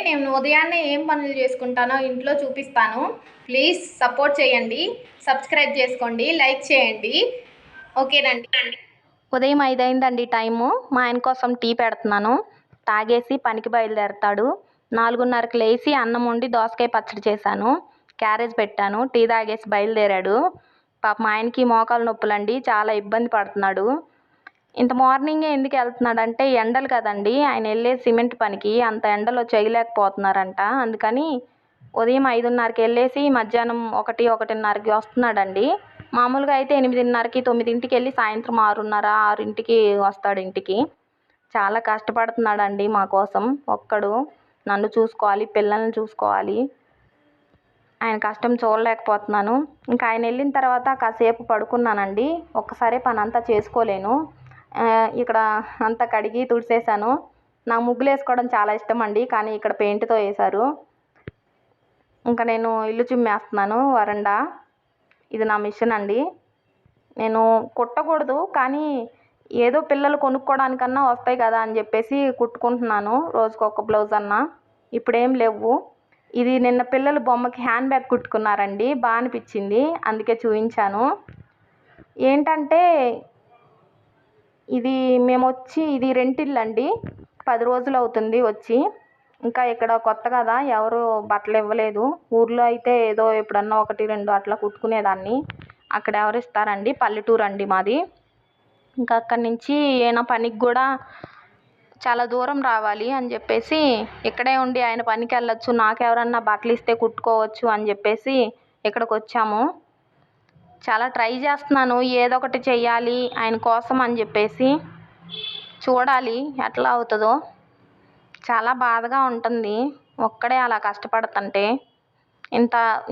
నేను ఉదయాన్నే ఏం పనులు చేసుకుంటానో ఇంట్లో చూపిస్తాను. ప్లీజ్ సపోర్ట్ చేయండి, సబ్స్క్రైబ్ చేసుకోండి, లైక్ చేయండి. ఓకేనండి. ఉదయం 5 అయిందండి టైము. మా ఆయన కోసం టీ పెడుతున్నాను. తాగేసి పనికి బయలుదేరతాడు. 4:30కి లేచి అన్నం వండి దోసకాయ పచ్చడి చేశాను. క్యారేజ్ పెట్టాను. టీ తాగేసి బయలుదేరాడు. పాపం మా ఆయనకి మోకాలు నొప్పులండి, చాలా ఇబ్బంది పడుతున్నాడు. ఇంత మార్నింగే ఎందుకు వెళ్తున్నాడంటే ఎండలు కదండి, ఆయన వెళ్ళే సిమెంట్ పనికి అంత ఎండలో చేయలేకపోతున్నారంట. అందుకని ఉదయం 5:30కి వెళ్ళేసి మధ్యాహ్నం 1:30కి వస్తున్నాడండి. మామూలుగా అయితే 8:30కి 9ంటికి వెళ్ళి సాయంత్రం 6:30 6ంటికి వస్తాడు ఇంటికి. చాలా కష్టపడుతున్నాడండి మా కోసం. ఒక్కడు నన్ను చూసుకోవాలి, పిల్లల్ని చూసుకోవాలి. ఆయన కష్టం చూడలేకపోతున్నాను. ఇంకా ఆయన వెళ్ళిన తర్వాత కాసేపు పడుకున్నానండి. ఒక్కసారే పని అంతా చేసుకోలేను. ఇక్కడ అంతా కడిగి తుడిసేసాను. నాకు ముగ్గులు వేసుకోవడం చాలా ఇష్టం అండి, కానీ ఇక్కడ పెయింట్తో వేశారు. ఇంకా నేను ఇల్లు చిమ్మేస్తున్నాను వరండా. ఇది నా మిషన్ అండి. నేను కుట్టకూడదు, కానీ ఏదో పిల్లలు కొనుక్కోవడానికన్నా వస్తాయి కదా అని చెప్పేసి కుట్టుకుంటున్నాను, రోజుకొక బ్లౌజ్ అన్నా. ఇప్పుడేం లేవు. ఇది నిన్న పిల్లలు బొమ్మకి హ్యాండ్ బ్యాగ్ కుట్టుకున్నారండి, బాగా అనిపించింది, అందుకే చూపించాను. ఏంటంటే ఇది రెంటిల్లు అండి. 10 రోజులు అవుతుంది వచ్చి. ఇంకా ఇక్కడ కొత్త కదా, ఎవరు బట్టలు ఇవ్వలేదు. ఊర్లో అయితే ఏదో ఎప్పుడన్నా 1 2 అట్లా కుట్టుకునేదాన్ని. అక్కడ ఎవరు ఇస్తారండి, పల్లెటూరు అండి మాది. ఇంకా అక్కడి నుంచి ఏమైనా పనికి కూడా చాలా దూరం రావాలి అని చెప్పేసి ఇక్కడే ఉండి ఆయన పనికి వెళ్ళొచ్చు, నాకెవరన్నా బట్టలు ఇస్తే కుట్టుకోవచ్చు అని చెప్పేసి ఇక్కడికి వచ్చాము. చాలా ట్రై చేస్తున్నాను, ఏదో ఒకటి చెయ్యాలి ఆయన కోసం అని చెప్పేసి. చూడాలి ఎట్లా అవుతుందో. చాలా బాధగా ఉంటుంది ఒక్కడే అలా కష్టపడుతుంటే.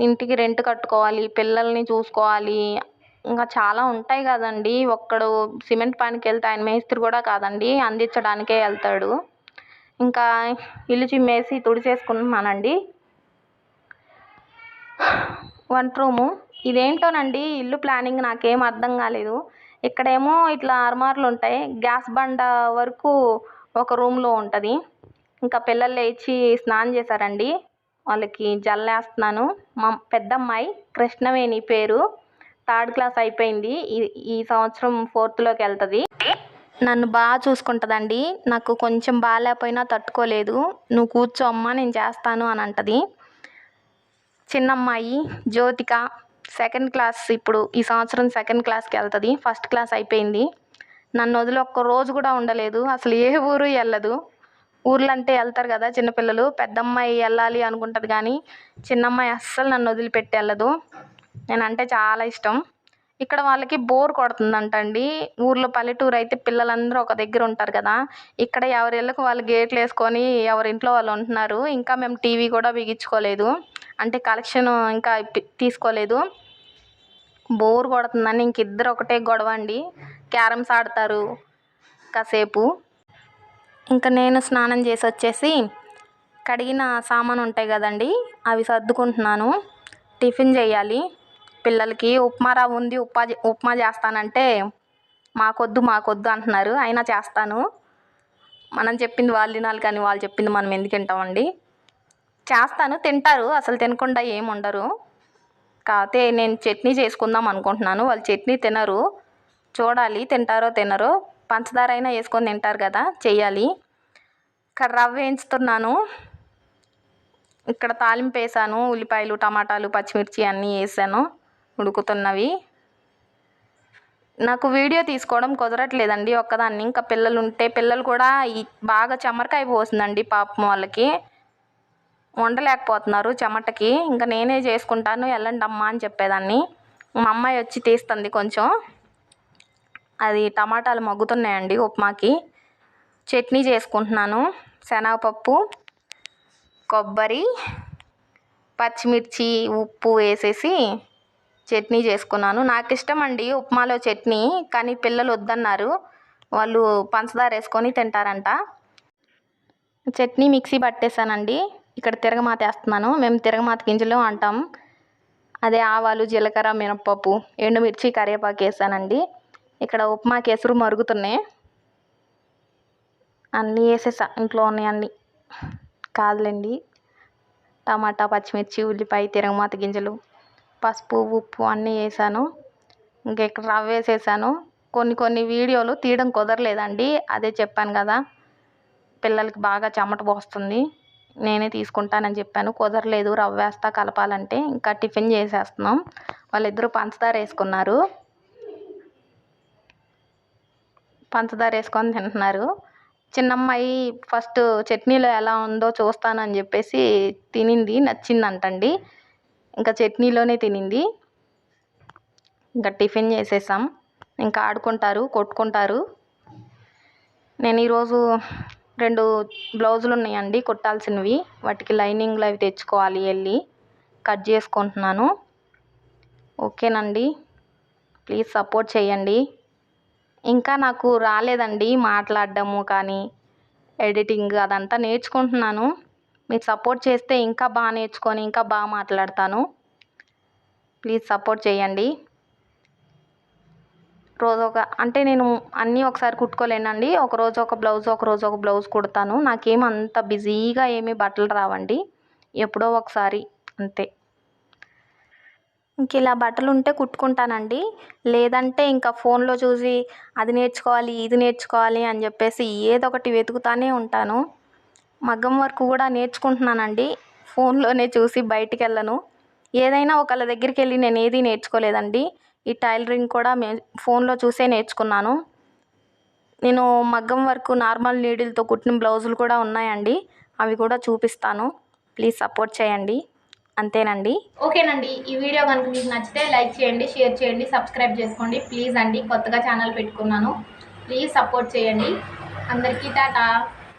ఇంటికి రెంట్ కట్టుకోవాలి, పిల్లల్ని చూసుకోవాలి, ఇంకా చాలా ఉంటాయి కదండి. ఒక్కడు సిమెంట్ పనికి వెళ్తే ఆయన మేస్త్రి కూడా కాదండి, అందించడానికే వెళ్తాడు. ఇంకా ఇల్లు చిమ్మేసి తుడిచేసుకుంటున్నానండి. వంట రూము ఇదేంటోనండి, ఇల్లు ప్లానింగ్ నాకేం అర్థం కాలేదు. ఇక్కడేమో ఇట్లా అర్మార్లు ఉంటాయి, గ్యాస్ బండ వరకు ఒక రూమ్లో ఉంటుంది. ఇంకా పిల్లలు లేచి స్నానం చేశారండి, వాళ్ళకి జల్లేస్తున్నాను. మా పెద్దమ్మాయి కృష్ణవేణి పేరు, 3rd క్లాస్ అయిపోయింది. ఈ సంవత్సరం 4థ్లోకి వెళ్తుంది. నన్ను బాగా చూసుకుంటుందండి. నాకు కొంచెం బాగాలేకపోయినా తట్టుకోలేదు. నువ్వు కూర్చో అమ్మా, నేను చేస్తాను అని అంటది. చిన్నమ్మాయి జ్యోతిక 2nd క్లాస్, ఇప్పుడు ఈ సంవత్సరం 2nd క్లాస్కి వెళ్తుంది. 1st క్లాస్ అయిపోయింది. నన్ను వదిలి ఒక్క రోజు కూడా ఉండలేదు. అసలు ఏ ఊరు వెళ్ళదు. ఊర్లు అంటే వెళ్తారు కదా చిన్నపిల్లలు, పెద్దమ్మాయి వెళ్ళాలి అనుకుంటుంది, కానీ చిన్నమ్మాయి అస్సలు నన్ను వదిలిపెట్టి వెళ్ళదు. నేనంటే చాలా ఇష్టం. ఇక్కడ వాళ్ళకి బోర్ కొడుతుందంటండి. ఊర్లో పల్లెటూరు అయితే పిల్లలందరూ ఒక దగ్గర ఉంటారు కదా, ఇక్కడ ఎవరి ఇళ్ళకు వాళ్ళు గేట్లు వేసుకొని ఎవరింట్లో వాళ్ళు ఉంటున్నారు. ఇంకా మేము టీవీ కూడా బిగించుకోలేదు, అంటే కలెక్షన్ ఇంకా తీసుకోలేదు. బోర్ కొడుతుందని ఇంక ఇద్దరు ఒకటే గొడవ అండి. క్యారమ్స్ ఆడతారు కాసేపు. ఇంకా నేను స్నానం చేసి వచ్చేసి కడిగిన సామాను ఉంటాయి కదండి, అవి సర్దుకుంటున్నాను. టిఫిన్ చేయాలి పిల్లలకి. ఉప్మా రవ్వ ఉంది, ఉప్మా చేస్తానంటే మాకొద్దు అంటున్నారు. అయినా చేస్తాను. మనం చెప్పింది వాళ్ళు తినాలి, కానీ వాళ్ళు చెప్పింది మనం ఎందుకు తింటామండి. చేస్తాను, తింటారు, అసలు తినకుండా ఏమి ఉండరు. కాకపోతే నేను చట్నీ చేసుకుందాం అనుకుంటున్నాను. వాళ్ళు చట్నీ తినరు. చూడాలి తింటారో తినరో. పంచదార అయినా వేసుకొని తింటారు కదా, చెయ్యాలి. ఇక్కడ రవ్వ వేయించుతున్నాను. ఇక్కడ తాలింపు వేసాను, ఉల్లిపాయలు, టమాటాలు, పచ్చిమిర్చి అన్నీ వేసాను, ఉడుకుతున్నవి. నాకు వీడియో తీసుకోవడం కుదరట్లేదండి ఒక్కదాన్ని. ఇంకా పిల్లలు ఉంటే, పిల్లలు కూడా బాగా చెమరకాయ పోసిందండి పాపం, వాళ్ళకి ఉండలేకపోతున్నారు చెమటకి. ఇంకా నేనే చేసుకుంటాను, వెళ్ళండి అమ్మా అని చెప్పేదాన్ని. మా అమ్మాయి వచ్చి తీస్తుంది కొంచెం. అది టమాటాలు మగ్గుతున్నాయండి ఉప్మాకి. చట్నీ చేసుకుంటున్నాను. శనగపప్పు, కొబ్బరి, పచ్చిమిర్చి, ఉప్పు వేసేసి చట్నీ చేసుకున్నాను. నాకు ఇష్టం అండి ఉప్మాలో చట్నీ, కానీ పిల్లలు వద్దన్నారు. వాళ్ళు పంచదార వేసుకొని తింటారంట. చట్నీ మిక్సీ పట్టేశానండి. ఇక్కడ తిరగమాత వేస్తున్నాను. మేము తిరగమాత గింజలు అంటాం. అదే ఆవాలు, జీలకర్ర, మినపప్పు, ఎండుమిర్చి, కరివేపాకు వేసానండి. ఇక్కడ ఉప్మాకి ఎసురు మరుగుతున్నాయి. అన్నీ వేసేసా, ఇంట్లో ఉన్నాయి అన్నీ. కాదులేండి, టమాటా, పచ్చిమిర్చి, ఉల్లిపాయ, తిరగమాత గింజలు, పసుపు, ఉప్పు అన్నీ వేసాను. ఇంకా ఇక్కడ రవ్వ వేసేసాను. కొన్ని వీడియోలు తీయడం కుదరలేదండి, అదే చెప్పాను కదా, పిల్లలకి బాగా చెమట పోస్తుంది, నేనే తీసుకుంటానని చెప్పాను. కుదరలేదు, రవ్వ వేస్తా కలపాలంటే. ఇంకా టిఫిన్ చేసేస్తున్నాం. వాళ్ళిద్దరూ పంచదార వేసుకున్నారు, పంచదార వేసుకొని తింటున్నారు. చిన్నమ్మాయి ఫస్ట్ చట్నీలో ఎలా ఉందో చూస్తానని చెప్పేసి తినింది, నచ్చిందంటండి. ఇంకా చట్నీలోనే తినింది. ఇంకా టిఫిన్ చేసేసాం. ఇంకా ఆడుకుంటారు, కొట్టుకుంటారు. నేను ఈరోజు 2 బ్లౌజులు ఉన్నాయండి కుట్టాల్సినవి. వాటికి లైనింగ్లు అవి తెచ్చుకోవాలి, వెళ్ళి కట్ చేసుకుంటున్నాను. ఓకేనండి, ప్లీజ్ సపోర్ట్ చేయండి. ఇంకా నాకు రాలేదండి మాట్లాడడము కానీ ఎడిటింగ్ అదంతా నేర్చుకుంటున్నాను. మీరు సపోర్ట్ చేస్తే ఇంకా బాగా నేర్చుకొని ఇంకా బాగా మాట్లాడతాను. ప్లీజ్ సపోర్ట్ చేయండి. అంటే నేను అన్నీ ఒకసారి కుట్టుకోలేనండి. ఒకరోజు ఒక బ్లౌజ్ కుడతాను. నాకేం అంత బిజీగా ఏమీ బట్టలు రావండి, ఎప్పుడో ఒకసారి అంతే. ఇంక ఇలా బట్టలు ఉంటే కుట్టుకుంటానండి, లేదంటే ఇంకా ఫోన్లో చూసి అది నేర్చుకోవాలి ఇది నేర్చుకోవాలి అని చెప్పేసి ఏదో ఒకటి వెతుకుతానే ఉంటాను. మగ్గం వర్క్ కూడా నేర్చుకుంటున్నానండి, ఫోన్లోనే చూసి. బయటికి వెళ్ళను, ఏదైనా ఒకళ్ళ దగ్గరికి వెళ్ళి నేను ఏది నేర్చుకోలేదండి. ఈ టైలరింగ్ కూడా ఫోన్లో చూసే నేర్చుకున్నాను. నేను మగ్గం వర్క్ నార్మల్ నీడిల్తో కుట్టిన బ్లౌజులు కూడా ఉన్నాయండి, అవి కూడా చూపిస్తాను. ప్లీజ్ సపోర్ట్ చేయండి. అంతేనండి. ఓకేనండి, ఈ వీడియో కనుక మీకు నచ్చితే లైక్ చేయండి, షేర్ చేయండి, సబ్స్క్రైబ్ చేసుకోండి ప్లీజ్ అండి. కొత్తగా ఛానల్ పెట్టుకున్నాను, ప్లీజ్ సపోర్ట్ చేయండి. అందరికీ టాటా.